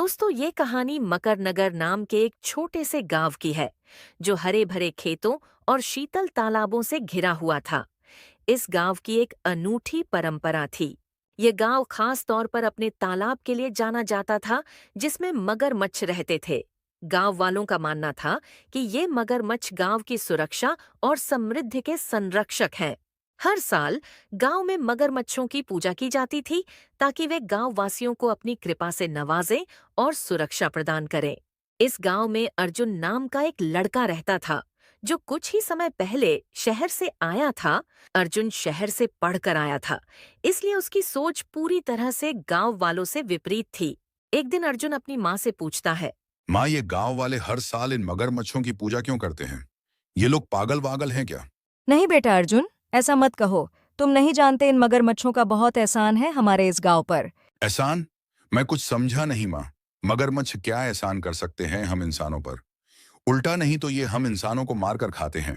दोस्तों, ये कहानी मकरनगर नाम के एक छोटे से गांव की है जो हरे भरे खेतों और शीतल तालाबों से घिरा हुआ था। इस गांव की एक अनूठी परंपरा थी। ये गांव खास तौर पर अपने तालाब के लिए जाना जाता था जिसमें मगरमच्छ रहते थे। गांव वालों का मानना था कि ये मगरमच्छ गांव की सुरक्षा और समृद्धि के संरक्षक हैं। हर साल गांव में मगरमच्छों की पूजा की जाती थी ताकि वे गांव वासियों को अपनी कृपा से नवाजें और सुरक्षा प्रदान करें। इस गांव में अर्जुन नाम का एक लड़का रहता था जो कुछ ही समय पहले शहर से आया था। अर्जुन शहर से पढ़कर आया था, इसलिए उसकी सोच पूरी तरह से गांव वालों से विपरीत थी। एक दिन अर्जुन अपनी माँ से पूछता है। माँ, ये गांव वाले हर साल इन मगरमच्छों की पूजा क्यों करते हैं? ये लोग पागल वागल हैं क्या? नहीं बेटा अर्जुन, ऐसा मत कहो। तुम नहीं जानते इन मगरमच्छों का बहुत एहसान है हमारे इस गांव पर। एहसान? मैं कुछ समझा नहीं माँ। मगरमच्छ क्या एहसान कर सकते हैं हम इंसानों पर? उल्टा नहीं तो ये हम इंसानों को मारकर खाते हैं।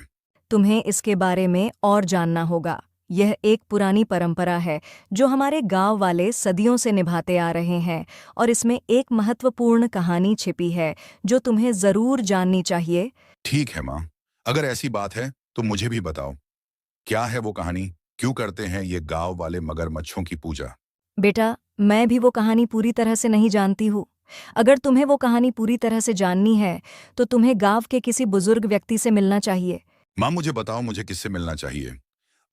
तुम्हें इसके बारे में और जानना होगा। यह एक पुरानी परंपरा है जो हमारे गांव वाले सदियों से निभाते आ रहे हैं, और इसमें एक महत्वपूर्ण कहानी छिपी है जो तुम्हें जरूर जाननी चाहिए। ठीक है माँ, अगर ऐसी बात है तो मुझे भी बताओ। क्या है वो कहानी? क्यों करते हैं ये गांव वाले मगरमच्छों की पूजा? बेटा, मैं भी वो कहानी पूरी तरह से नहीं जानती हूँ। अगर तुम्हें वो कहानी पूरी तरह से जाननी है तो तुम्हें गांव के किसी बुजुर्ग व्यक्ति से मिलना चाहिए। माँ मुझे बताओ, मुझे किससे मिलना चाहिए?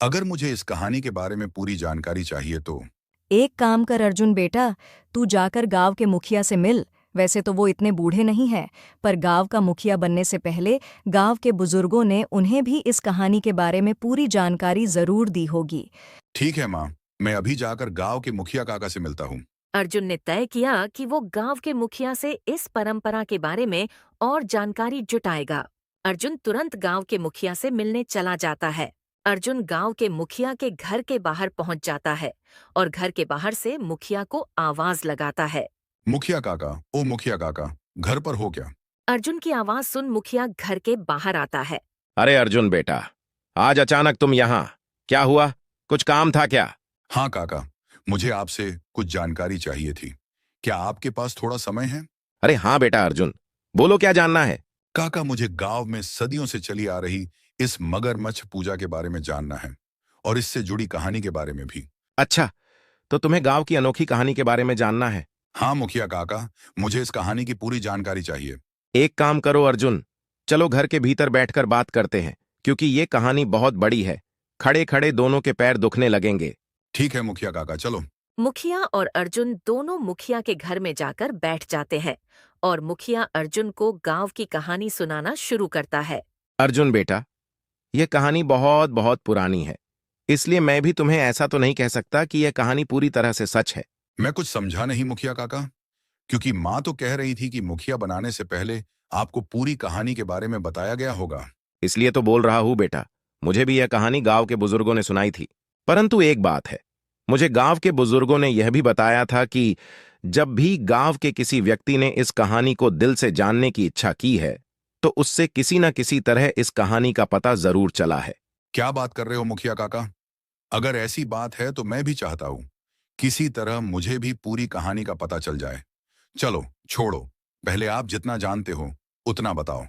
अगर मुझे इस कहानी के बारे में पूरी जानकारी चाहिए तो। एक काम कर अर्जुन बेटा, तू जाकर गांव के मुखिया से मिल। वैसे तो वो इतने बूढ़े नहीं हैं, पर गांव का मुखिया बनने से पहले गांव के बुजुर्गों ने उन्हें भी इस कहानी के बारे में पूरी जानकारी जरूर दी होगी। ठीक है माँ, मैं अभी जाकर गांव के मुखिया काका से मिलता हूँ। अर्जुन ने तय किया कि वो गांव के मुखिया से इस परंपरा के बारे में और जानकारी जुटाएगा। अर्जुन तुरंत गांव के मुखिया से मिलने चला जाता है। अर्जुन गांव के मुखिया के घर के बाहर पहुंच जाता है और घर के बाहर से मुखिया को आवाज लगाता है। मुखिया काका, ओ मुखिया काका, घर पर हो क्या? अर्जुन की आवाज सुन मुखिया घर के बाहर आता है। अरे अर्जुन बेटा, आज अचानक तुम यहाँ? क्या हुआ? कुछ काम था क्या? हाँ काका, मुझे आपसे कुछ जानकारी चाहिए थी। क्या आपके पास थोड़ा समय है? अरे हाँ बेटा अर्जुन, बोलो क्या जानना है? काका, मुझे गांव में सदियों से चली आ रही इस मगरमच्छ पूजा के बारे में जानना है, और इससे जुड़ी कहानी के बारे में भी। अच्छा, तो तुम्हें गांव की अनोखी कहानी के बारे में जानना है? हाँ मुखिया काका, मुझे इस कहानी की पूरी जानकारी चाहिए। एक काम करो अर्जुन, चलो घर के भीतर बैठकर बात करते हैं, क्योंकि ये कहानी बहुत बड़ी है। खड़े खड़े दोनों के पैर दुखने लगेंगे। ठीक है मुखिया काका, चलो। मुखिया और अर्जुन दोनों मुखिया के घर में जाकर बैठ जाते हैं और मुखिया अर्जुन को गांव की कहानी सुनाना शुरू करता है। अर्जुन बेटा, यह कहानी बहुत बहुत पुरानी है, इसलिए मैं भी तुम्हें ऐसा तो नहीं कह सकता कि यह कहानी पूरी तरह से सच है। मैं कुछ समझा नहीं मुखिया काका, क्योंकि माँ तो कह रही थी कि मुखिया बनाने से पहले आपको पूरी कहानी के बारे में बताया गया होगा। इसलिए तो बोल रहा हूं बेटा, मुझे भी यह कहानी गांव के बुजुर्गों ने सुनाई थी। परंतु एक बात है, मुझे गांव के बुजुर्गों ने यह भी बताया था कि जब भी गांव के किसी व्यक्ति ने इस कहानी को दिल से जानने की इच्छा की है, तो उससे किसी न किसी तरह इस कहानी का पता जरूर चला है। क्या बात कर रहे हो मुखिया काका? अगर ऐसी बात है तो मैं भी चाहता हूँ किसी तरह मुझे भी पूरी कहानी का पता चल जाए। चलो छोड़ो, पहले आप जितना जानते हो उतना बताओ।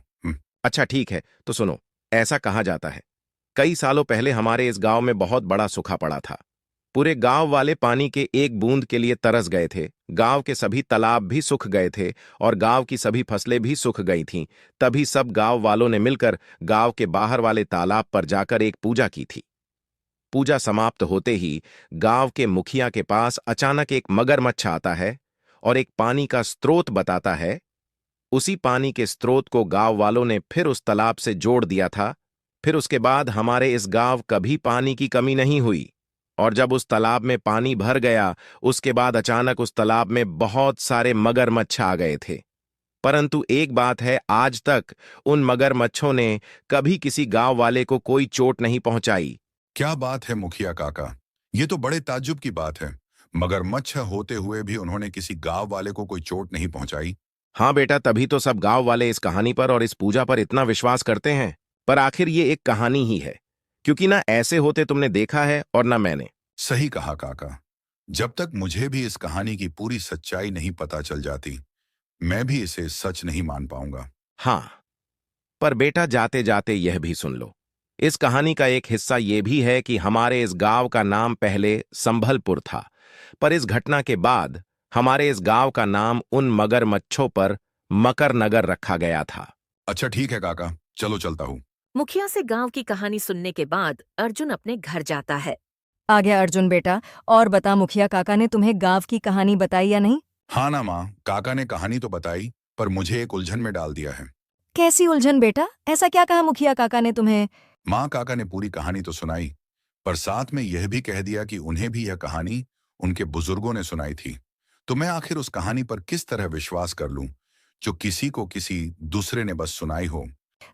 अच्छा ठीक है, तो सुनो। ऐसा कहा जाता है, कई सालों पहले हमारे इस गांव में बहुत बड़ा सूखा पड़ा था। पूरे गांव वाले पानी के एक बूंद के लिए तरस गए थे। गांव के सभी तालाब भी सूख गए थे और गांव की सभी फसलें भी सूख गई थीं। तभी सब गांव वालों ने मिलकर गांव के बाहर वाले तालाब पर जाकर एक पूजा की थी। पूजा समाप्त होते ही गांव के मुखिया के पास अचानक एक मगरमच्छ आता है और एक पानी का स्रोत बताता है। उसी पानी के स्रोत को गांव वालों ने फिर उस तालाब से जोड़ दिया था। फिर उसके बाद हमारे इस गांव कभी पानी की कमी नहीं हुई। और जब उस तालाब में पानी भर गया, उसके बाद अचानक उस तालाब में बहुत सारे मगरमच्छ आ गए थे। परंतु एक बात है, आज तक उन मगरमच्छों ने कभी किसी गांव वाले को कोई चोट नहीं पहुंचाई। क्या बात है मुखिया काका, ये तो बड़े ताज्जुब की बात है। मगरमच्छ होते हुए भी उन्होंने किसी गांव वाले को कोई चोट नहीं पहुंचाई। हाँ बेटा, तभी तो सब गांव वाले इस कहानी पर और इस पूजा पर इतना विश्वास करते हैं। पर आखिर ये एक कहानी ही है, क्योंकि ना ऐसे होते तुमने देखा है और ना मैंने। सही कहा काका, जब तक मुझे भी इस कहानी की पूरी सच्चाई नहीं पता चल जाती मैं भी इसे सच नहीं मान पाऊंगा। हाँ, पर बेटा जाते जाते यह भी सुन लो। इस कहानी का एक हिस्सा यह भी है कि हमारे इस गांव का नाम पहले संभलपुर था, पर इस घटना के बाद हमारे इस गांव का नाम उन मगरमच्छों पर मकरनगर रखा गया था। अच्छा ठीक है काका, चलो चलता हूँ। मुखिया से गांव की कहानी सुनने के बाद अर्जुन अपने घर जाता है। आ गया अर्जुन बेटा, और बता मुखिया काका ने तुम्हें गांव की कहानी बताई या नहीं? हाँ ना माँ, काका ने कहानी तो बताई, पर मुझे एक उलझन में डाल दिया है। कैसी उलझन बेटा? ऐसा क्या कहा मुखिया काका ने तुम्हें? माँ, काका ने पूरी कहानी तो सुनाई, पर साथ में यह भी कह दिया कि उन्हें भी यह कहानी उनके बुजुर्गों ने सुनाई थी। तो मैं आखिर उस कहानी पर किस तरह विश्वास कर लूं जो किसी को किसी दूसरे ने बस सुनाई हो।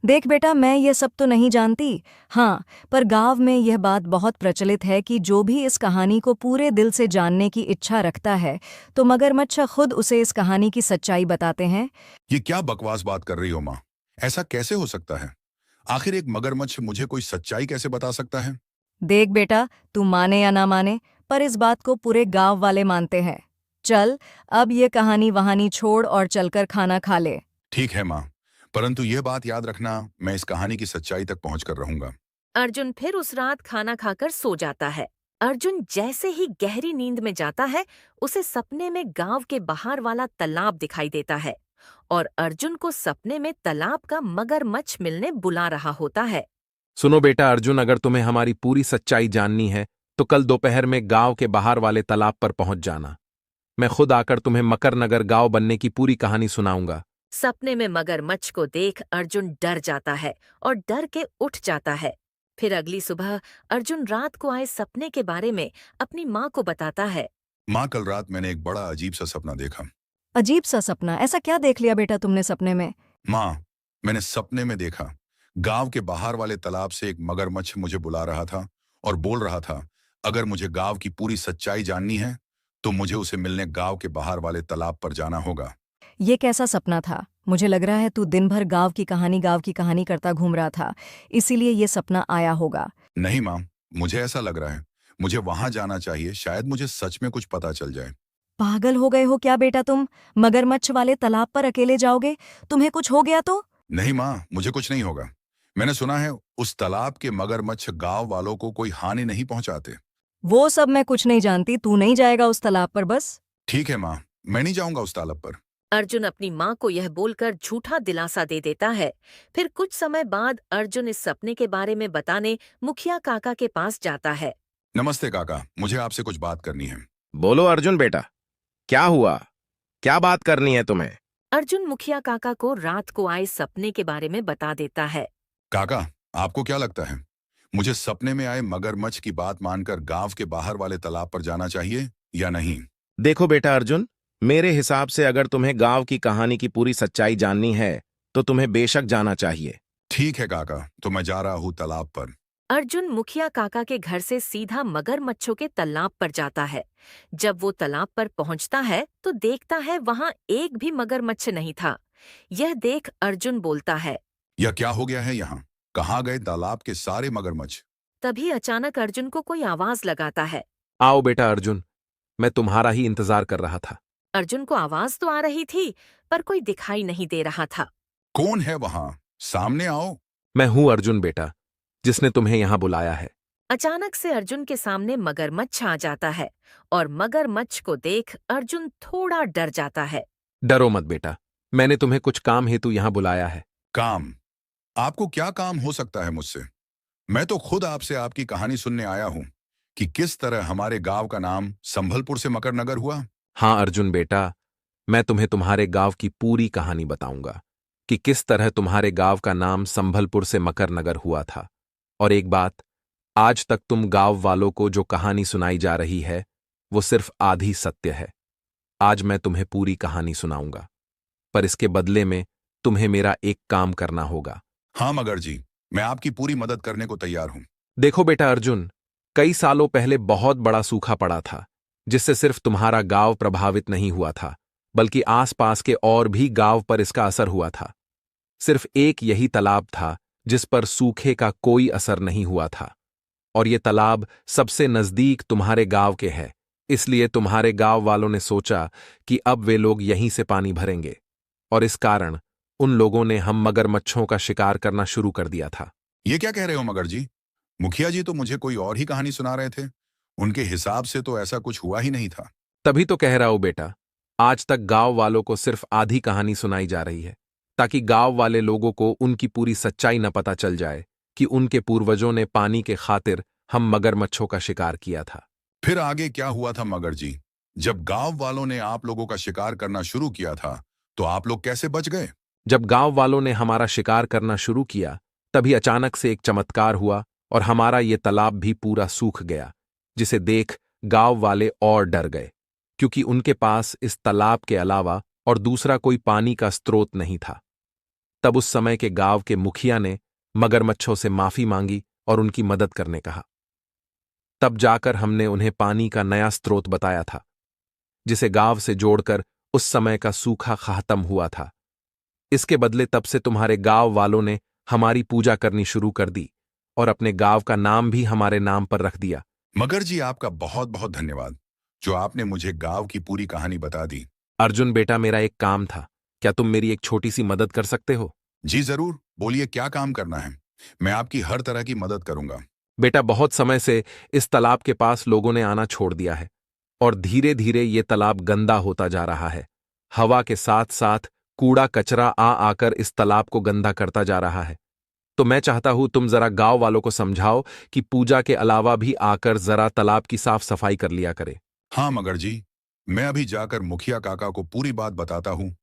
देख बेटा, मैं ये सब तो नहीं जानती। हाँ, पर गांव में यह बात बहुत प्रचलित है कि जो भी इस कहानी को पूरे दिल से जानने की इच्छा रखता है तो मगरमच्छ खुद उसे इस कहानी की सच्चाई बताते हैं। ये क्या बकवास बात कर रही हो माँ? ऐसा कैसे हो सकता है? आखिर एक मगरमच्छ मुझे कोई सच्चाई कैसे बता सकता है? देख बेटा, तू माने या ना माने, पर इस बात को पूरे गांव वाले मानते हैं। चल, अब ये कहानी वहानी छोड़ और चलकर खाना खा ले। ठीक है माँ, परंतु यह बात याद रखना, मैं इस कहानी की सच्चाई तक पहुंचकर रहूंगा। अर्जुन फिर उस रात खाना खाकर सो जाता है। अर्जुन जैसे ही गहरी नींद में जाता है, उसे सपने में गांव के बाहर वाला तालाब दिखाई देता है और अर्जुन को सपने में तालाब का मगरमच्छ मिलने बुला रहा होता है। सुनो बेटा अर्जुन, अगर तुम्हें हमारी पूरी सच्चाई जाननी है तो कल दोपहर में गांव के बाहर वाले तालाब पर पहुंच जाना। मैं खुद आकर तुम्हें मकरनगर गांव बनने की पूरी कहानी सुनाऊंगा। सपने में मगरमच्छ को देख अर्जुन डर जाता है और डर के उठ जाता है। फिर अगली सुबह अर्जुन रात को आए सपने के बारे में अपनी माँ को बताता है। माँ, कल रात मैंने एक बड़ा अजीब सा सपना देखा। अजीब सा सपना? ऐसा क्या देख लिया बेटा तुमने सपने में? माँ, मैंने सपने में देखा गांव के बाहर वाले तालाब से एक मगरमच्छ मुझे बुला रहा था और बोल रहा था, अगर मुझे गांव की पूरी सच्चाई जाननी है तो मुझे उसे मिलने गांव के बाहर वाले तालाब पर जाना होगा। ये कैसा सपना था? मुझे लग रहा है तू दिन भर गांव की कहानी करता घूम रहा था, इसीलिए ये सपना आया होगा। नहीं माँ, मुझे ऐसा लग रहा है मुझे वहां जाना चाहिए, शायद मुझे सच में कुछ पता चल जाए। पागल हो गए हो क्या बेटा तुम? मगरमच्छ वाले तालाब पर अकेले जाओगे? तुम्हें कुछ हो गया तो? नहीं माँ, मुझे कुछ नहीं होगा। मैंने सुना है उस तालाब के मगरमच्छ गांव वालों को कोई हानि नहीं पहुंचाते। वो सब मैं कुछ नहीं जानती, तू नहीं जाएगा उस तालाब पर बस। ठीक है माँ, मैं नहीं जाऊंगा उस तालाब पर। अर्जुन अपनी माँ को यह बोलकर झूठा दिलासा दे देता है। फिर कुछ समय बाद अर्जुन इस सपने के बारे में बताने मुखिया काका के पास जाता है। नमस्ते काका, मुझे आपसे कुछ बात करनी है। बोलो अर्जुन बेटा, क्या हुआ? क्या बात करनी है तुम्हें? अर्जुन मुखिया काका को रात को आए सपने के बारे में बता देता है। काका, आपको क्या लगता है मुझे सपने में आए मगरमच्छ की बात मानकर गांव के बाहर वाले तालाब पर जाना चाहिए या नहीं? देखो बेटा अर्जुन, मेरे हिसाब से अगर तुम्हें गांव की कहानी की पूरी सच्चाई जाननी है तो तुम्हें बेशक जाना चाहिए। ठीक है काका, तो मैं जा रहा हूँ तालाब पर। अर्जुन मुखिया काका के घर से सीधा मगरमच्छों के तालाब पर जाता है। जब वो तालाब पर पहुंचता है तो देखता है वहां एक भी मगरमच्छ नहीं था। यह देख अर्जुन बोलता है, यह क्या हो गया है यहाँ? कहाँ गए तालाब के सारे मगरमच्छ? तभी अचानक अर्जुन को कोई आवाज लगाता है। आओ बेटा अर्जुन, मैं तुम्हारा ही इंतजार कर रहा था। अर्जुन को आवाज तो आ रही थी, पर कोई दिखाई नहीं दे रहा था। कौन है वहां? सामने आओ। मैं हूं अर्जुन बेटा, जिसने तुम्हें यहां बुलाया है। अचानक से अर्जुन के सामने मगरमच्छ आ जाता है और मगरमच्छ को देख अर्जुन थोड़ा डर जाता है। डरो मत बेटा, मैंने तुम्हें कुछ काम हेतु यहां बुलाया है। काम? आपको क्या काम हो सकता है मुझसे? मैं तो खुद आपसे आपकी कहानी सुनने आया हूँ कि किस तरह हमारे गांव का नाम संभलपुर से मकरनगर हुआ। हाँ अर्जुन बेटा, मैं तुम्हें तुम्हारे गांव की पूरी कहानी बताऊंगा कि किस तरह तुम्हारे गांव का नाम संभलपुर से मकरनगर हुआ था। और एक बात, आज तक तुम गांव वालों को जो कहानी सुनाई जा रही है वो सिर्फ आधी सत्य है। आज मैं तुम्हें पूरी कहानी सुनाऊंगा, पर इसके बदले में तुम्हें मेरा एक काम करना होगा। हाँ मगर जी, मैं आपकी पूरी मदद करने को तैयार हूँ। देखो बेटा अर्जुन, कई सालों पहले बहुत बड़ा सूखा पड़ा था, जिससे सिर्फ तुम्हारा गांव प्रभावित नहीं हुआ था, बल्कि आसपास के और भी गांव पर इसका असर हुआ था। सिर्फ एक यही तालाब था जिस पर सूखे का कोई असर नहीं हुआ था, और ये तालाब सबसे नजदीक तुम्हारे गांव के है। इसलिए तुम्हारे गांव वालों ने सोचा कि अब वे लोग यहीं से पानी भरेंगे। और इस कारण उन लोगों ने हम मगरमच्छों का शिकार करना शुरू कर दिया था। ये क्या कह रहे हो मगर जी? मुखिया जी तो मुझे कोई और ही कहानी सुना रहे थे। उनके हिसाब से तो ऐसा कुछ हुआ ही नहीं था। तभी तो कह रहा हूं बेटा, आज तक गांव वालों को सिर्फ आधी कहानी सुनाई जा रही है, ताकि गांव वाले लोगों को उनकी पूरी सच्चाई न पता चल जाए कि उनके पूर्वजों ने पानी के खातिर हम मगरमच्छों का शिकार किया था। फिर आगे क्या हुआ था मगर जी? जब गांव वालों ने आप लोगों का शिकार करना शुरू किया था, तो आप लोग कैसे बच गए? जब गांव वालों ने हमारा शिकार करना शुरू किया, तभी अचानक से एक चमत्कार हुआ और हमारा ये तालाब भी पूरा सूख गया, जिसे देख गांव वाले और डर गए, क्योंकि उनके पास इस तालाब के अलावा और दूसरा कोई पानी का स्रोत नहीं था। तब उस समय के गांव के मुखिया ने मगरमच्छों से माफी मांगी और उनकी मदद करने कहा। तब जाकर हमने उन्हें पानी का नया स्रोत बताया था, जिसे गांव से जोड़कर उस समय का सूखा खत्म हुआ था। इसके बदले तब से तुम्हारे गांव वालों ने हमारी पूजा करनी शुरू कर दी और अपने गांव का नाम भी हमारे नाम पर रख दिया। मगर जी आपका बहुत बहुत धन्यवाद, जो आपने मुझे गांव की पूरी कहानी बता दी। अर्जुन बेटा, मेरा एक काम था, क्या तुम मेरी एक छोटी सी मदद कर सकते हो? जी जरूर, बोलिए क्या काम करना है। मैं आपकी हर तरह की मदद करूंगा। बेटा, बहुत समय से इस तालाब के पास लोगों ने आना छोड़ दिया है और धीरे धीरे ये तालाब गंदा होता जा रहा है। हवा के साथ साथ कूड़ा कचरा आ आकर इस तालाब को गंदा करता जा रहा है। तो मैं चाहता हूं तुम जरा गांव वालों को समझाओ कि पूजा के अलावा भी आकर जरा तालाब की साफ सफाई कर लिया करे। हाँ मगर जी, मैं अभी जाकर मुखिया काका को पूरी बात बताता हूँ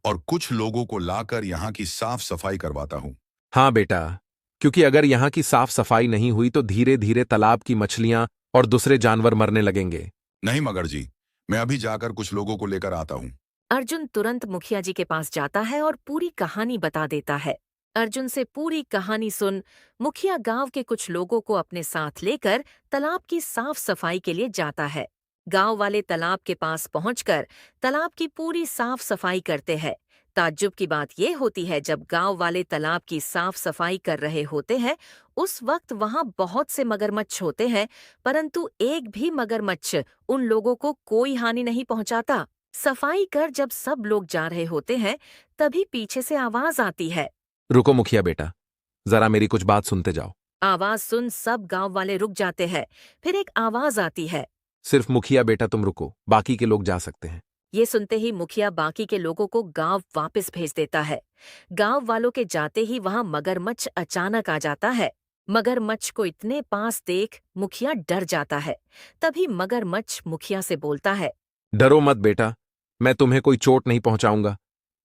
और कुछ लोगों को लाकर यहाँ की साफ सफाई करवाता हूँ। हाँ बेटा, क्योंकि अगर यहाँ की साफ सफाई नहीं हुई तो धीरे धीरे तालाब की मछलियां और दूसरे जानवर मरने लगेंगे। नहीं मगर जी, मैं अभी जाकर कुछ लोगों को लेकर आता हूँ। अर्जुन तुरंत मुखिया जी के पास जाता है और पूरी कहानी बता देता है। अर्जुन से पूरी कहानी सुन मुखिया गांव के कुछ लोगों को अपने साथ लेकर तालाब की साफ सफाई के लिए जाता है। गांव वाले तालाब के पास पहुंचकर तालाब की पूरी साफ सफाई करते हैं। ताज्जुब की बात यह होती है, जब गांव वाले तालाब की साफ सफाई कर रहे होते हैं उस वक्त वहां बहुत से मगरमच्छ होते हैं, परंतु एक भी मगरमच्छ उन लोगों को कोई हानि नहीं पहुंचाता। सफाई कर जब सब लोग जा रहे होते हैं तभी पीछे से आवाज आती है। रुको मुखिया बेटा, जरा मेरी कुछ बात सुनते जाओ। आवाज सुन सब गांव वाले रुक जाते हैं। फिर एक आवाज आती है। सिर्फ मुखिया बेटा तुम रुको, बाकी के लोग जा सकते हैं। ये सुनते ही मुखिया बाकी के लोगों को गांव वापस भेज देता है। गांव वालों के जाते ही वहां मगरमच्छ अचानक आ जाता है। मगरमच्छ को इतने पास देख मुखिया डर जाता है। तभी मगरमच्छ मुखिया से बोलता है, डरो मत बेटा, मैं तुम्हें कोई चोट नहीं पहुंचाऊंगा।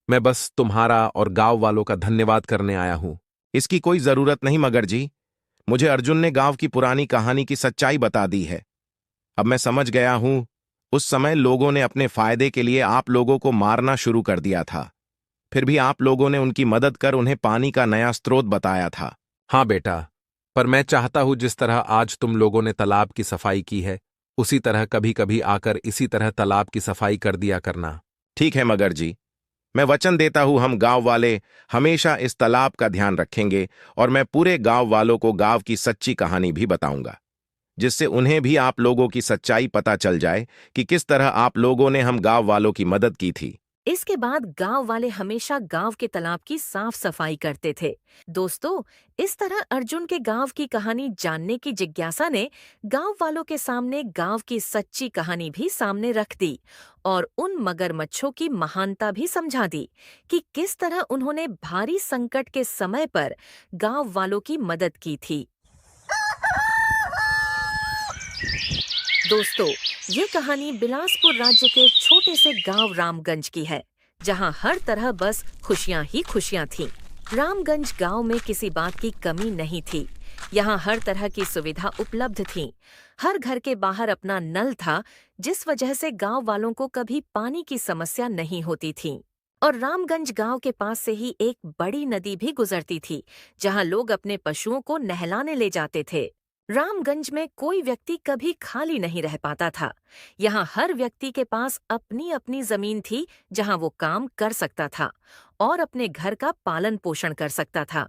मैं बस तुम्हारा और गांव वालों का धन्यवाद करने आया हूं। इसकी कोई जरूरत नहीं मगर जी, मुझे अर्जुन ने गांव की पुरानी कहानी की सच्चाई बता दी है। अब मैं समझ गया हूं, उस समय लोगों ने अपने फायदे के लिए आप लोगों को मारना शुरू कर दिया था, फिर भी आप लोगों ने उनकी मदद कर उन्हें पानी का नया स्रोत बताया था। हाँ बेटा, पर मैं चाहता हूं जिस तरह आज तुम लोगों ने तालाब की सफाई की है, उसी तरह कभी कभी आकर इसी तरह तालाब की सफाई कर दिया करना। ठीक है मगर जी, मैं वचन देता हूं हम गांव वाले हमेशा इस तालाब का ध्यान रखेंगे और मैं पूरे गांव वालों को गांव की सच्ची कहानी भी बताऊंगा, जिससे उन्हें भी आप लोगों की सच्चाई पता चल जाए कि किस तरह आप लोगों ने हम गांव वालों की मदद की थी। इसके बाद गांव वाले हमेशा गांव के तालाब की साफ सफाई करते थे। दोस्तों, इस तरह अर्जुन के गांव की कहानी जानने की जिज्ञासा ने गांव वालों के सामने गांव की सच्ची कहानी भी सामने रख दी और उन मगरमच्छों की महानता भी समझा दी कि किस तरह उन्होंने भारी संकट के समय पर गांव वालों की मदद की थी। दोस्तों, ये कहानी बिलासपुर राज्य के एक छोटे से गांव रामगंज की है, जहां हर तरह बस खुशियां ही खुशियां थीं। रामगंज गांव में किसी बात की कमी नहीं थी। यहां हर तरह की सुविधा उपलब्ध थी। हर घर के बाहर अपना नल था, जिस वजह से गांव वालों को कभी पानी की समस्या नहीं होती थी। और रामगंज गांव के पास से ही एक बड़ी नदी भी गुजरती थी, जहां लोग अपने पशुओं को नहलाने ले जाते थे। रामगंज में कोई व्यक्ति कभी खाली नहीं रह पाता था। यहाँ हर व्यक्ति के पास अपनी अपनी जमीन थी, जहाँ वो काम कर सकता था और अपने घर का पालन पोषण कर सकता था।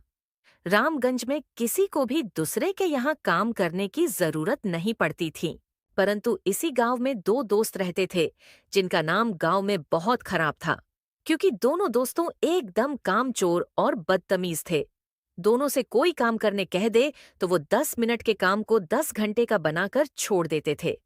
रामगंज में किसी को भी दूसरे के यहाँ काम करने की जरूरत नहीं पड़ती थी। परंतु इसी गांव में दो दोस्त रहते थे, जिनका नाम गांव में बहुत खराब था। क्योंकि दोनों दोस्तों एकदम कामचोर और बदतमीज थे। दोनों से कोई काम करने कह दे तो वो 10 मिनट के काम को 10 घंटे का बनाकर छोड़ देते थे।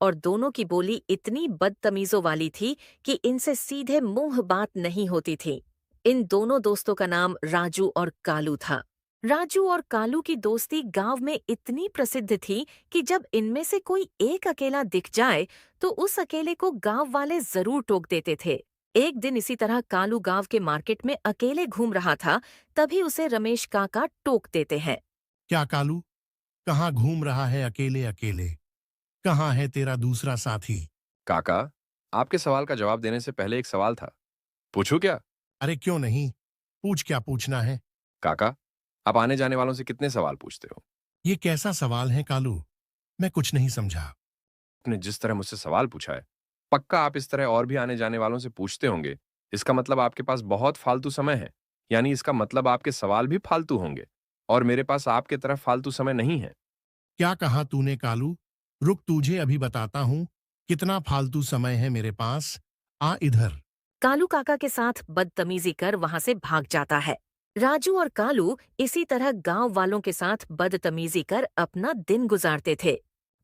और दोनों की बोली इतनी बदतमीजों वाली थी कि इनसे सीधे मुंह बात नहीं होती थी। इन दोनों दोस्तों का नाम राजू और कालू था। राजू और कालू की दोस्ती गांव में इतनी प्रसिद्ध थी कि जब इनमें से कोई एक अकेला दिख जाए तो उस अकेले को गांव वाले जरूर टोक देते थे। एक दिन इसी तरह कालू गांव के मार्केट में अकेले घूम रहा था, तभी उसे रमेश काका टोक देते हैं। क्या कालू, कहाँ घूम रहा है अकेले अकेले? कहाँ है तेरा दूसरा साथी? काका, आपके सवाल का जवाब देने से पहले एक सवाल था। पूछूं क्या? अरे क्यों नहीं, पूछ, क्या पूछना है? काका, आप आने जाने वालों से कितने सवाल पूछते हो? ये कैसा सवाल है कालू? मैं कुछ नहीं समझा। आपने जिस तरह मुझसे सवाल पूछा है, पक्का आप इस तरह और भी आने जाने वालों से पूछते होंगे। इसका मतलब आपके पास बहुत फालतू समय है। यानी इसका मतलब आपके सवाल भी फालतू होंगे और मेरे पास आपके तरफ फालतू समय नहीं है। क्या कहा तूने कालू? रुक, तुझे अभी बताता हूँ कितना फालतू समय है मेरे पास। आ इधर। कालू काका के साथ बदतमीजी कर वहां से भाग जाता है। राजू और कालू इसी तरह गांव वालों के साथ बदतमीजी कर अपना दिन गुजारते थे।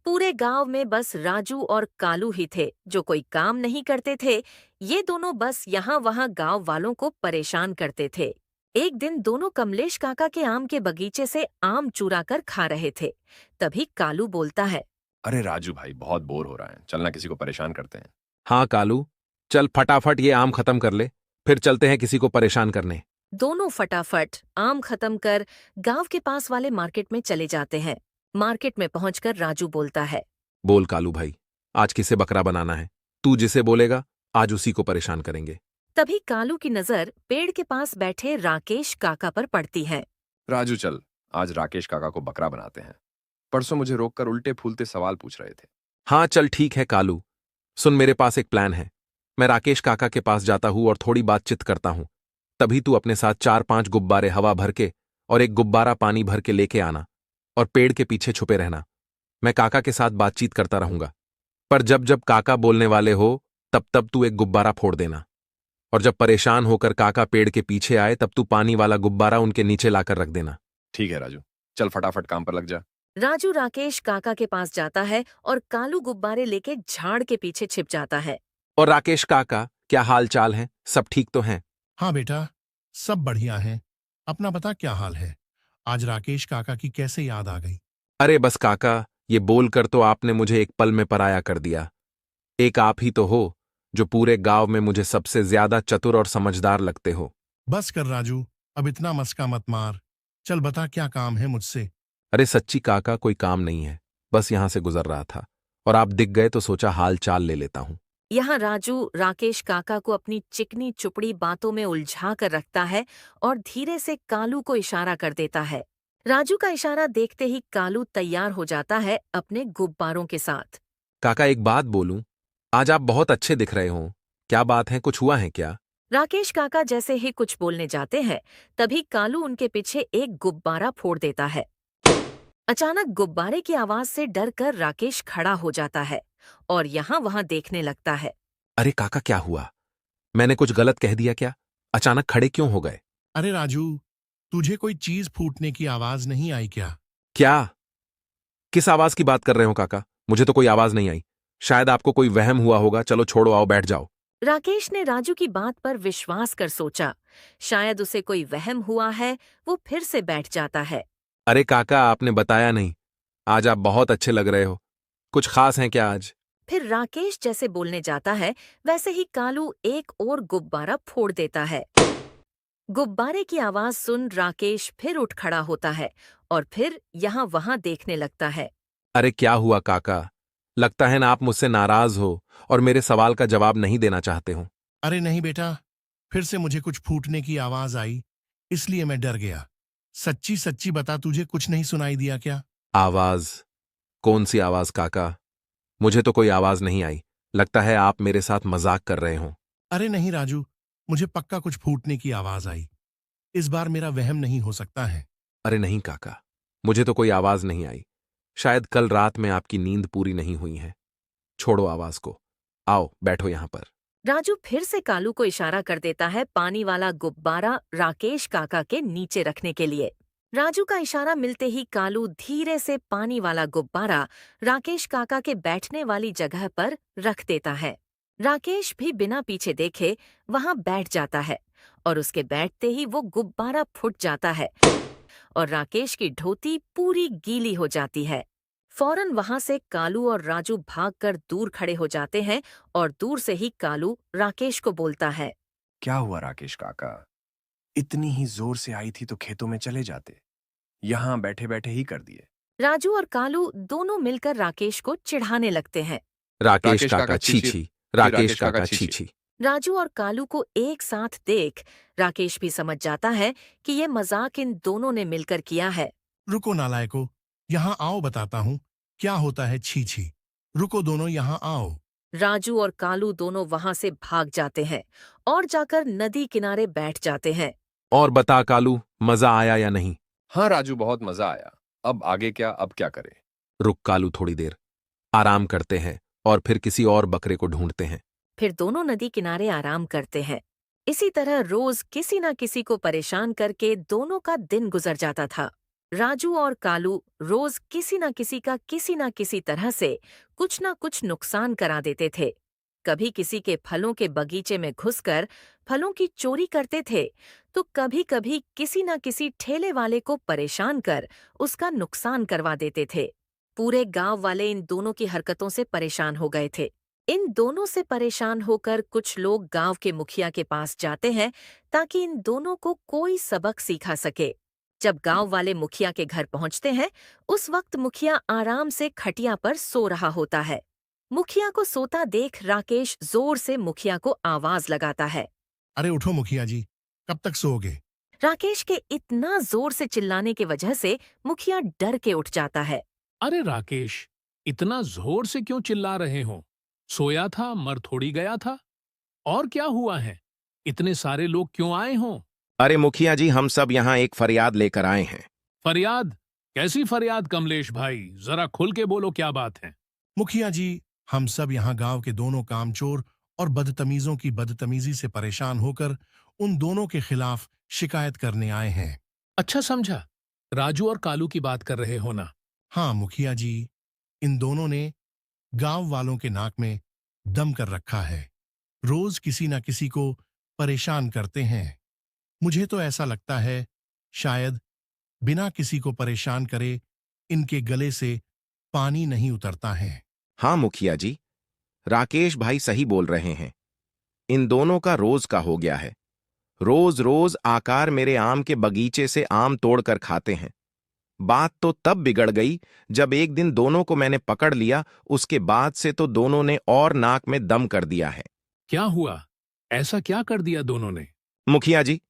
पूरे गांव में बस राजू और कालू ही थे जो कोई काम नहीं करते थे। ये दोनों बस यहाँ वहाँ गांव वालों को परेशान करते थे। एक दिन दोनों कमलेश काका के आम के बगीचे से आम चुरा कर खा रहे थे। तभी कालू बोलता है, अरे राजू भाई, बहुत बोर हो रहा है, चलना किसी को परेशान करते हैं। हाँ कालू, चल फटाफट ये आम खत्म कर ले, फिर चलते हैं किसी को परेशान करने। दोनों फटाफट आम खत्म कर गांव के पास वाले मार्केट में चले जाते हैं। मार्केट में पहुंचकर राजू बोलता है, बोल कालू भाई, आज किसे बकरा बनाना है? तू जिसे बोलेगा आज उसी को परेशान करेंगे। तभी कालू की नजर पेड़ के पास बैठे राकेश काका पर पड़ती है। राजू चल, आज राकेश काका को बकरा बनाते हैं। परसों मुझे रोककर उल्टे फूलते सवाल पूछ रहे थे। हाँ चल ठीक है कालू, सुन मेरे पास एक प्लान है। मैं राकेश काका के पास जाता हूँ और थोड़ी बातचीत करता हूँ। तभी तू अपने साथ 4-5 गुब्बारे हवा भर के और एक गुब्बारा पानी भर के लेके आना और पेड़ के पीछे छुपे रहना। मैं काका के साथ बातचीत करता रहूंगा, पर जब जब काका बोलने वाले हो तब तब तू एक गुब्बारा फोड़ देना। और जब परेशान होकर काका पेड़ के पीछे आए तब तू पानी वाला गुब्बारा उनके नीचे लाकर रख देना। ठीक है राजू, चल फटाफट काम पर लग जा। राजू राकेश काका के पास जाता है और कालू गुब्बारे लेके झाड़ के पीछे छिप जाता है। और राकेश काका, क्या हाल चाल है? सब ठीक तो हैं? हाँ बेटा, सब बढ़िया है। अपना बता, क्या हाल है? आज राकेश काका की कैसे याद आ गई? अरे बस काका, ये बोलकर तो आपने मुझे एक पल में पराया कर दिया। एक आप ही तो हो जो पूरे गांव में मुझे सबसे ज्यादा चतुर और समझदार लगते हो। बस कर राजू, अब इतना मस्का मत मार। चल बता, क्या काम है मुझसे? अरे सच्ची काका, कोई काम नहीं है, बस यहां से गुजर रहा था और आप दिख गए तो सोचा हाल चाल ले लेता हूं। यहाँ राजू राकेश काका को अपनी चिकनी चुपड़ी बातों में उलझा कर रखता है और धीरे से कालू को इशारा कर देता है। राजू का इशारा देखते ही कालू तैयार हो जाता है अपने गुब्बारों के साथ। काका एक बात बोलूं, आज आप बहुत अच्छे दिख रहे हो। क्या बात है, कुछ हुआ है क्या? राकेश काका जैसे ही कुछ बोलने जाते हैं तभी कालू उनके पीछे एक गुब्बारा फोड़ देता है। अचानक गुब्बारे की आवाज से डरकर राकेश खड़ा हो जाता है और यहाँ वहाँ देखने लगता है। अरे काका, क्या हुआ? मैंने कुछ गलत कह दिया क्या? अचानक खड़े क्यों हो गए? अरे राजू, तुझे कोई चीज फूटने की आवाज नहीं आई क्या? क्या? किस आवाज की बात कर रहे हो काका? मुझे तो कोई आवाज नहीं आई। शायद आपको कोई वहम हुआ होगा। चलो छोड़ो, आओ बैठ जाओ। राकेश ने राजू की बात पर विश्वास कर सोचा, शायद उसे कोई वहम हुआ है। वो फिर से बैठ जाता है। अरे काका, आपने बताया नहीं। आज आप बहुत अच्छे लग रहे हो। कुछ खास हैं क्या आज? फिर राकेश जैसे बोलने जाता है वैसे ही कालू एक और गुब्बारा फोड़ देता है। गुब्बारे की आवाज सुन राकेश फिर उठ खड़ा होता है और फिर यहाँ वहाँ देखने लगता है। अरे क्या हुआ काका? लगता है ना आप मुझसे नाराज हो और मेरे सवाल का जवाब नहीं देना चाहते हो। अरे नहीं बेटा, फिर से मुझे कुछ फूटने की आवाज आई, इसलिए मैं डर गया। सच्ची सच्ची बता, तुझे कुछ नहीं सुनाई दिया क्या? आवाज? कौन सी आवाज काका? मुझे तो कोई आवाज नहीं आई। लगता है आप मेरे साथ मजाक कर रहे हो। अरे नहीं राजू, मुझे पक्का कुछ फूटने की आवाज आई। इस बार मेरा वहम नहीं हो सकता है। अरे नहीं काका, मुझे तो कोई आवाज नहीं आई। शायद कल रात में आपकी नींद पूरी नहीं हुई है। छोड़ो आवाज को, आओ बैठो यहां पर। राजू फिर से कालू को इशारा कर देता है पानी वाला गुब्बारा राकेश काका के नीचे रखने के लिए। राजू का इशारा मिलते ही कालू धीरे से पानी वाला गुब्बारा राकेश काका के बैठने वाली जगह पर रख देता है। राकेश भी बिना पीछे देखे वहां बैठ जाता है और उसके बैठते ही वो गुब्बारा फूट जाता है और राकेश की धोती पूरी गीली हो जाती है। फौरन वहां से कालू और राजू भागकर दूर खड़े हो जाते हैं और दूर से ही कालू राकेश को बोलता है। क्या हुआ राकेश काका? इतनी ही जोर से आई थी तो खेतों में चले जाते, यहाँ बैठे बैठे ही कर दिए। राजू और कालू दोनों मिलकर राकेश को चिढ़ाने लगते हैं। राकेश राकेश काका काका छी छी, छी, राकेश काका छी छी। राजू और कालू को एक साथ देख राकेश भी समझ जाता है कि ये मजाक इन दोनों ने मिलकर किया है। रुको नालायको, यहाँ आओ बताता हूँ क्या होता है छी छी। रुको दोनों यहाँ आओ। राजू और कालू दोनों वहां से भाग जाते हैं और जाकर नदी किनारे बैठ जाते हैं। और बता कालू, मजा आया या नहीं? हाँ राजू, बहुत मजा आया। अब आगे क्या, अब क्या करें? रुक कालू, थोड़ी देर आराम करते हैं और फिर किसी और बकरे को ढूंढते हैं। फिर दोनों नदी किनारे आराम करते हैं। इसी तरह रोज किसी न किसी को परेशान करके दोनों का दिन गुजर जाता था। राजू और कालू रोज किसी न किसी तरह से कुछ न कुछ नुकसान करा देते थे। कभी किसी के फलों के बगीचे में घुसकर फलों की चोरी करते थे, तो कभी कभी किसी न किसी ठेले वाले को परेशान कर उसका नुकसान करवा देते थे। पूरे गांव वाले इन दोनों की हरकतों से परेशान हो गए थे। इन दोनों से परेशान होकर कुछ लोग गांव के मुखिया के पास जाते हैं ताकि इन दोनों को कोई सबक सिखा सके। जब गांव वाले मुखिया के घर पहुंचते हैं, उस वक्त मुखिया आराम से खटिया पर सो रहा होता है। मुखिया को सोता देख राकेश जोर से मुखिया को आवाज लगाता है। अरे उठो मुखिया जी, कब तक सोओगे? राकेश के इतना जोर से चिल्लाने की वजह से मुखिया डर के उठ जाता है। अरे राकेश, इतना जोर से क्यों चिल्ला रहे हो? सोया था, मर थोड़ी गया था। और क्या हुआ है? इतने सारे लोग क्यों आए हों? अरे मुखिया जी, हम सब यहाँ एक फरियाद लेकर आए हैं। फरियाद? कैसी फरियाद कमलेश भाई? जरा खुल के बोलो, क्या बात है? मुखिया जी, हम सब यहाँ गांव के दोनों कामचोर और बदतमीजों की बदतमीजी से परेशान होकर उन दोनों के खिलाफ शिकायत करने आए हैं। अच्छा समझा, राजू और कालू की बात कर रहे हो ना? हाँ मुखिया जी, इन दोनों ने गांव वालों के नाक में दम कर रखा है। रोज किसी न किसी को परेशान करते हैं। मुझे तो ऐसा लगता है शायद बिना किसी को परेशान करे इनके गले से पानी नहीं उतरता है। हाँ मुखिया जी, राकेश भाई सही बोल रहे हैं। इन दोनों का रोज का हो गया है। रोज रोज आकार मेरे आम के बगीचे से आम तोड़कर खाते हैं। बात तो तब बिगड़ गई जब एक दिन दोनों को मैंने पकड़ लिया। उसके बाद से तो दोनों ने और नाक में दम कर दिया है। क्या हुआ? ऐसा क्या कर दिया दोनों ने? मुखिया जी,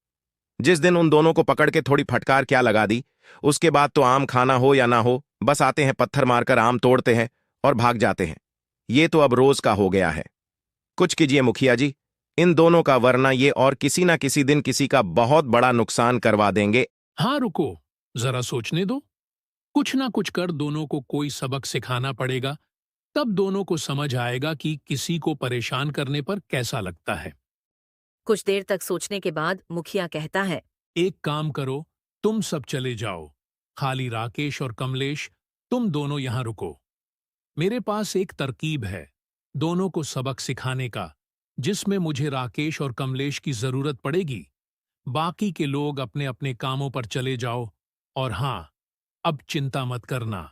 जिस दिन उन दोनों को पकड़ के थोड़ी फटकार क्या लगा दी, उसके बाद तो आम खाना हो या ना हो, बस आते हैं, पत्थर मारकर आम तोड़ते हैं और भाग जाते हैं। ये तो अब रोज का हो गया है। कुछ कीजिए मुखिया जी इन दोनों का, वरना ये और किसी ना किसी दिन किसी का बहुत बड़ा नुकसान करवा देंगे। हाँ रुको, जरा सोचने दो। कुछ ना कुछ कर दोनों को कोई सबक सिखाना पड़ेगा, तब दोनों को समझ आएगा कि किसी को परेशान करने पर कैसा लगता है। कुछ देर तक सोचने के बाद मुखिया कहता है। एक काम करो, तुम सब चले जाओ, खाली राकेश और कमलेश तुम दोनों यहां रुको। मेरे पास एक तरकीब है दोनों को सबक सिखाने का, जिसमें मुझे राकेश और कमलेश की जरूरत पड़ेगी। बाकी के लोग अपने अपने कामों पर चले जाओ। और हाँ, अब चिंता मत करना,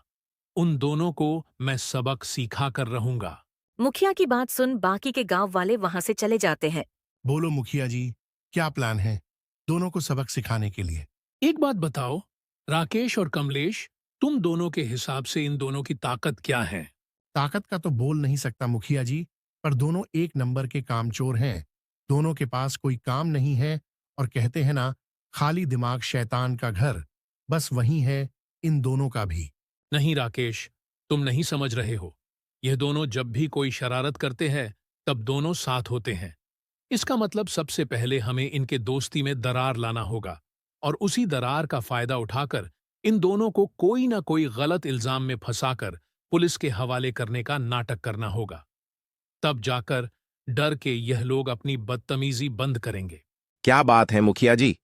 उन दोनों को मैं सबक सिखा कर रहूंगा। मुखिया की बात सुन बाकी के गांव वाले वहां से चले जाते हैं। बोलो मुखिया जी, क्या प्लान है दोनों को सबक सिखाने के लिए? एक बात बताओ राकेश और कमलेश, तुम दोनों के हिसाब से इन दोनों की ताकत क्या है? ताकत का तो बोल नहीं सकता मुखिया जी, पर दोनों एक नंबर के कामचोर हैं। दोनों के पास कोई काम नहीं है और कहते हैं ना, खाली दिमाग शैतान का घर, बस वही है इन दोनों का भी। नहीं राकेश, तुम नहीं समझ रहे हो। यह दोनों जब भी कोई शरारत करते हैं तब दोनों साथ होते हैं। इसका मतलब सबसे पहले हमें इनके दोस्ती में दरार लाना होगा और उसी दरार का फायदा उठाकर इन दोनों को कोई ना कोई गलत इल्जाम में फंसाकर पुलिस के हवाले करने का नाटक करना होगा। तब जाकर डर के यह लोग अपनी बदतमीजी बंद करेंगे। क्या बात है मुखिया जी,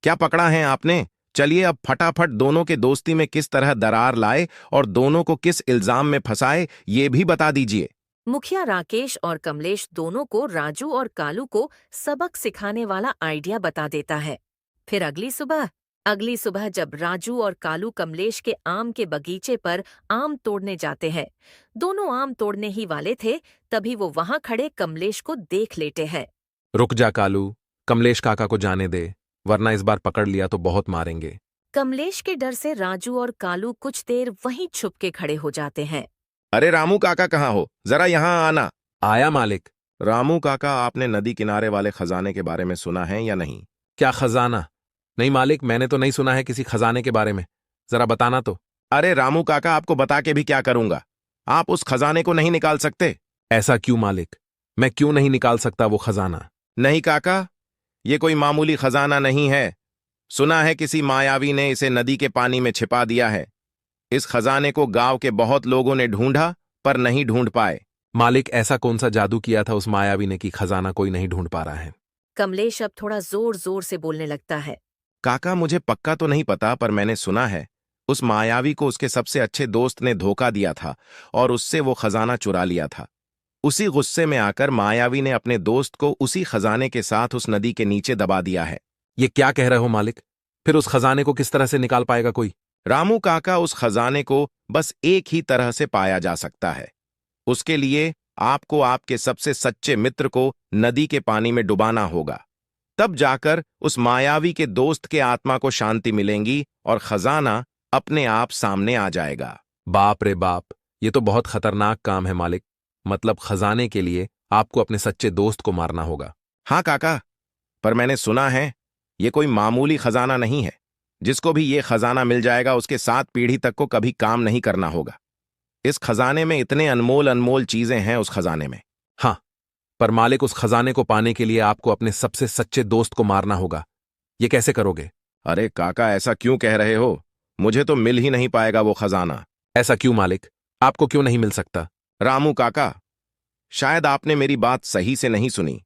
क्या पकड़ा है आपने? चलिए अब फटाफट दोनों के दोस्ती में किस तरह दरार लाए और दोनों को किस इल्जाम में फंसाए, ये भी बता दीजिए। मुखिया राकेश और कमलेश दोनों को राजू और कालू को सबक सिखाने वाला आइडिया बता देता है। फिर अगली सुबह जब राजू और कालू कमलेश के आम के बगीचे पर आम तोड़ने जाते हैं, दोनों आम तोड़ने ही वाले थे, तभी वो वहां खड़े कमलेश को देख लेते हैं। रुक जा कालू, कमलेश काका को जाने दे, वरना इस बार पकड़ लिया तो बहुत मारेंगे। कमलेश के डर से राजू और कालू कुछ देर वहीं छुप के खड़े हो जाते हैं। अरे रामू काका कहाँ हो, जरा यहाँ आना। आया मालिक। रामू काका, आपने नदी किनारे वाले खजाने के बारे में सुना है या नहीं? क्या खजाना? नहीं मालिक, मैंने तो नहीं सुना है किसी खजाने के बारे में, जरा बताना तो। अरे रामू काका, आपको बता के भी क्या करूंगा, आप उस खजाने को नहीं निकाल सकते। ऐसा क्यों मालिक? मैं क्यों नहीं निकाल सकता वो खजाना? नहीं काका, ये कोई मामूली खजाना नहीं है। सुना है किसी मायावी ने इसे नदी के पानी में छिपा दिया है। इस खजाने को गांव के बहुत लोगों ने ढूंढा पर नहीं ढूंढ पाए। मालिक, ऐसा कौन सा जादू किया था उस मायावी ने कि खजाना कोई नहीं ढूंढ पा रहा है? कमलेश अब थोड़ा जोर जोर से बोलने लगता है। काका, मुझे पक्का तो नहीं पता, पर मैंने सुना है उस मायावी को उसके सबसे अच्छे दोस्त ने धोखा दिया था और उससे वो खजाना चुरा लिया था। उसी गुस्से में आकर मायावी ने अपने दोस्त को उसी खजाने के साथ उस नदी के नीचे दबा दिया है। ये क्या कह रहे हो मालिक? फिर उस खजाने को किस तरह से निकाल पाएगा कोई? रामू काका, उस खजाने को बस एक ही तरह से पाया जा सकता है। उसके लिए आपको आपके सबसे सच्चे मित्र को नदी के पानी में डुबाना होगा। तब जाकर उस मायावी के दोस्त के आत्मा को शांति मिलेगी और खजाना अपने आप सामने आ जाएगा। बाप रे बाप, ये तो बहुत खतरनाक काम है मालिक। मतलब खजाने के लिए आपको अपने सच्चे दोस्त को मारना होगा? हाँ काका, पर मैंने सुना है ये कोई मामूली खजाना नहीं है। जिसको भी ये खजाना मिल जाएगा उसके 7 पीढ़ी तक को कभी काम नहीं करना होगा। इस खजाने में इतने अनमोल अनमोल चीजें हैं उस खजाने में। हाँ, पर मालिक, उस खजाने को पाने के लिए आपको अपने सबसे सच्चे दोस्त को मारना होगा। ये कैसे करोगे? अरे काका, ऐसा क्यों कह रहे हो? मुझे तो मिल ही नहीं पाएगा वो खजाना। ऐसा क्यों मालिक? आपको क्यों नहीं मिल सकता? रामू काका, शायद आपने मेरी बात सही से नहीं सुनी।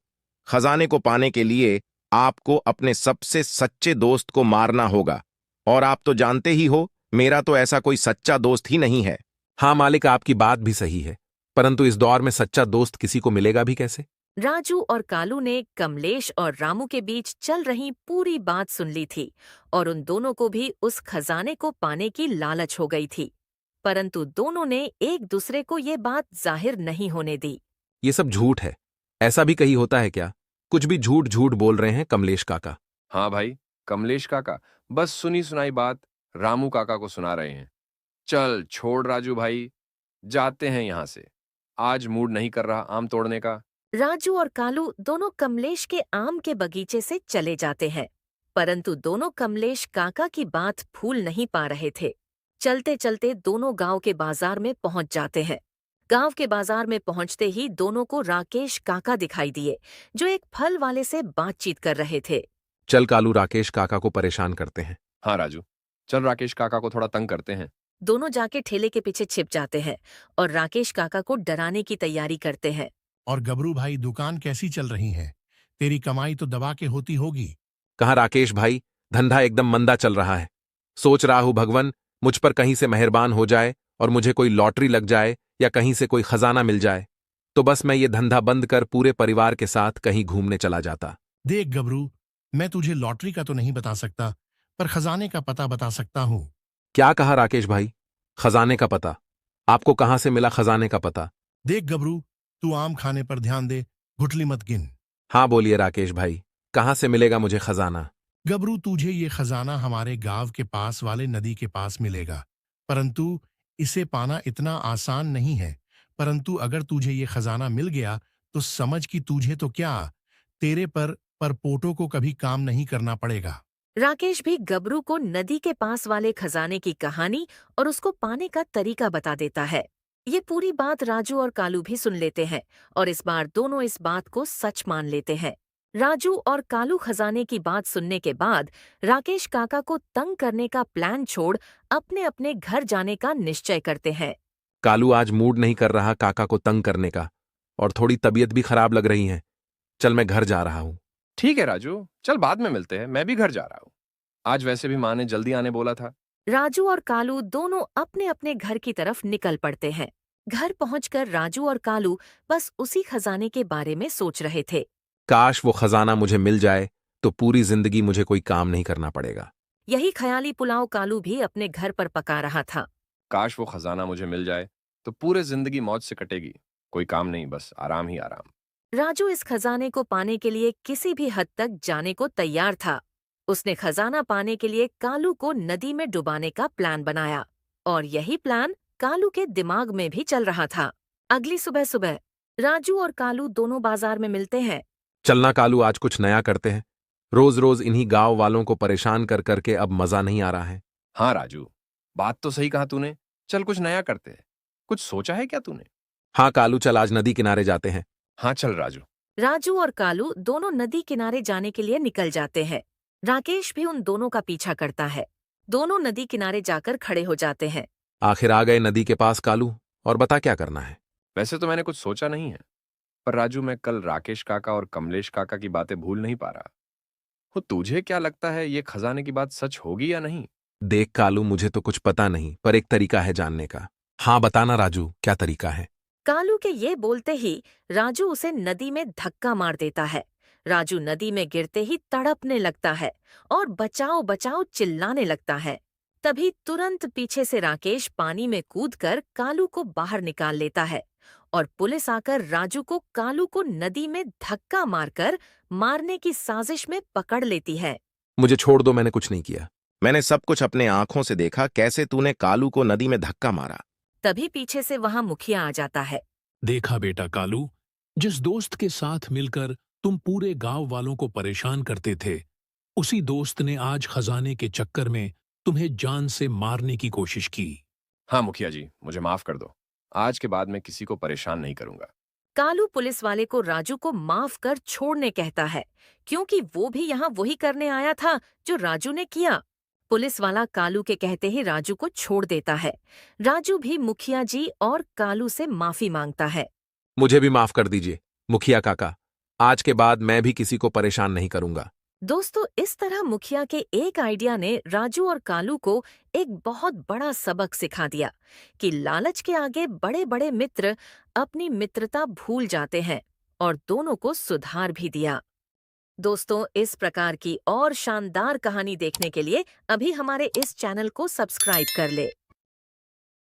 खजाने को पाने के लिए आपको अपने सबसे सच्चे दोस्त को मारना होगा, और आप तो जानते ही हो मेरा तो ऐसा कोई सच्चा दोस्त ही नहीं है। हाँ मालिक, आपकी बात भी सही है, परंतु इस दौर में सच्चा दोस्त किसी को मिलेगा भी कैसे? राजू और कालू ने कमलेश और रामू के बीच चल रही पूरी बात सुन ली थी और उन दोनों को भी उस खजाने को पाने की लालच हो गई थी, परंतु दोनों ने एक दूसरे को ये बात जाहिर नहीं होने दी। ये सब झूठ है। ऐसा भी कहीं होता है क्या? कुछ भी झूठ झूठ बोल रहे हैं कमलेश काका। हाँ भाई, कमलेश काका बस सुनी सुनाई बात रामू काका को सुना रहे हैं। चल छोड़ राजू भाई, जाते हैं यहां से। आज मूड नहीं कर रहा आम तोड़ने का। राजू और कालू दोनों कमलेश के आम के बगीचे से चले जाते हैं, परंतु दोनों कमलेश काका की बात भूल नहीं पा रहे थे। चलते चलते दोनों गांव के बाजार में पहुंच जाते हैं। गांव के बाजार में पहुंचते ही दोनों को राकेश काका दिखाई दिए, जो एक फल वाले से बातचीत कर रहे थे। चल कालू, राकेश काका को परेशान करते हैं। हाँ राजू, चल राकेश काका को थोड़ा तंग करते हैं। दोनों जाके ठेले के पीछे छिप जाते हैं और राकेश काका को डराने की तैयारी करते हैं। और गबरू भाई, दुकान कैसी चल रही है? तेरी कमाई तो दबा के होती होगी। कहाँ राकेश भाई, धंधा एकदम मंदा चल रहा है। सोच रहा हूं भगवान मुझ पर कहीं से मेहरबान हो जाए और मुझे कोई लॉटरी लग जाए या कहीं से कोई खजाना मिल जाए, तो बस मैं ये धंधा बंद कर पूरे परिवार के साथ कहीं घूमने चला जाता। देख गबरू, मैं तुझे लॉटरी का तो नहीं बता सकता, पर खजाने का पता बता सकता हूँ। क्या कहा राकेश भाई? खजाने का पता? आपको कहाँ से मिला खजाने का पता? देख गबरू, तू आम खाने पर ध्यान दे, गुठली मत गिन। हाँ बोलिए राकेश भाई, कहाँ से मिलेगा मुझे खजाना? गबरू, तुझे ये खजाना हमारे गांव के पास वाले नदी के पास मिलेगा, परंतु इसे पाना इतना आसान नहीं है। परंतु अगर तुझे ये खजाना मिल गया तो समझ कि तुझे तो क्या, तेरे पर पोटो को कभी काम नहीं करना पड़ेगा। राकेश भी गबरू को नदी के पास वाले खजाने की कहानी और उसको पाने का तरीका बता देता है। ये पूरी बात राजू और कालू भी सुन लेते हैं और इस बार दोनों इस बात को सच मान लेते हैं। राजू और कालू खजाने की बात सुनने के बाद राकेश काका को तंग करने का प्लान छोड़ अपने अपने घर जाने का निश्चय करते हैं। कालू आज मूड नहीं कर रहा काका को तंग करने का, और थोड़ी तबीयत भी खराब लग रही है। चल मैं घर जा रहा हूं। ठीक है राजू, चल बाद में मिलते हैं, मैं भी घर जा रहा हूँ। आज वैसे भी माँ ने जल्दी आने बोला था। राजू और कालू दोनों अपने अपने घर की तरफ निकल पड़ते हैं। घर पहुंचकर राजू और कालू बस उसी खजाने के बारे में सोच रहे थे। काश वो खजाना मुझे मिल जाए तो पूरी जिंदगी मुझे कोई काम नहीं करना पड़ेगा। यही ख्याली पुलाव कालू भी अपने घर पर पका रहा था। काश वो खजाना मुझे मिल जाए तो पूरे जिंदगी मौज से कटेगी, कोई काम नहीं, बस आराम ही आराम। राजू इस खजाने को पाने के लिए किसी भी हद तक जाने को तैयार था। उसने खजाना पाने के लिए कालू को नदी में डुबाने का प्लान बनाया और यही प्लान कालू के दिमाग में भी चल रहा था। अगली सुबह सुबह राजू और कालू दोनों बाजार में मिलते हैं। चलना कालू, आज कुछ नया करते हैं। रोज रोज इन्हीं गांव वालों को परेशान कर करके अब मजा नहीं आ रहा है। हाँ राजू, बात तो सही कहा तूने, चल कुछ नया करते हैं। कुछ सोचा है क्या तूने? हाँ कालू, चल आज नदी किनारे जाते हैं। हाँ चल राजू। राजू और कालू दोनों नदी किनारे जाने के लिए निकल जाते हैं। राकेश भी उन दोनों का पीछा करता है। दोनों नदी किनारे जाकर खड़े हो जाते हैं। आखिर आ गए नदी के पास कालू, और बता क्या करना है। वैसे तो मैंने कुछ सोचा नहीं है, पर राजू मैं कल राकेश काका और कमलेश काका की बातें भूल नहीं पा रहा। वो तुझे क्या लगता है, ये खजाने की बात सच होगी या नहीं? देख कालू, मुझे तो कुछ पता नहीं, पर एक तरीका है जानने का। हाँ बताना राजू, क्या तरीका है। कालू के ये बोलते ही राजू उसे नदी में धक्का मार देता है। राजू नदी में गिरते ही तड़पने लगता है और बचाओ बचाओ चिल्लाने लगता है। तभी तुरंत पीछे से राकेश पानी में कूदकर कालू को बाहर निकाल लेता है और पुलिस आकर राजू को कालू को नदी में धक्का मारकर मारने की साजिश में पकड़ लेती है। मुझे छोड़ दो, मैंने कुछ नहीं किया। मैंने सब कुछ अपने आंखों से देखा, कैसे तूने कालू को नदी में धक्का मारा। तभी पीछे से वहां मुखिया आ जाता है। देखा बेटा कालू, जिस दोस्त के साथ मिलकर तुम पूरे गांव वालों को परेशान करते थे, उसी दोस्त ने आज खजाने के चक्कर में तुम्हें जान से मारने की कोशिश की। हाँ मुखिया जी, मुझे माफ कर दो। आज के बाद मैं किसी को परेशान नहीं करूंगा। कालू पुलिस वाले को राजू को माफ कर छोड़ने कहता है, क्योंकि वो भी यहाँ वही करने आया था जो राजू ने किया। पुलिस वाला कालू के कहते ही राजू को छोड़ देता है। राजू भी मुखिया जी और कालू से माफी मांगता है। मुझे भी माफ कर दीजिए मुखिया काका, आज के बाद मैं भी किसी को परेशान नहीं करूंगा। दोस्तों, इस तरह मुखिया के एक आइडिया ने राजू और कालू को एक बहुत बड़ा सबक सिखा दिया कि लालच के आगे बड़े बड़े मित्र अपनी मित्रता भूल जाते हैं, और दोनों को सुधार भी दिया। दोस्तों, इस प्रकार की और शानदार कहानी देखने के लिए अभी हमारे इस चैनल को सब्सक्राइब कर ले।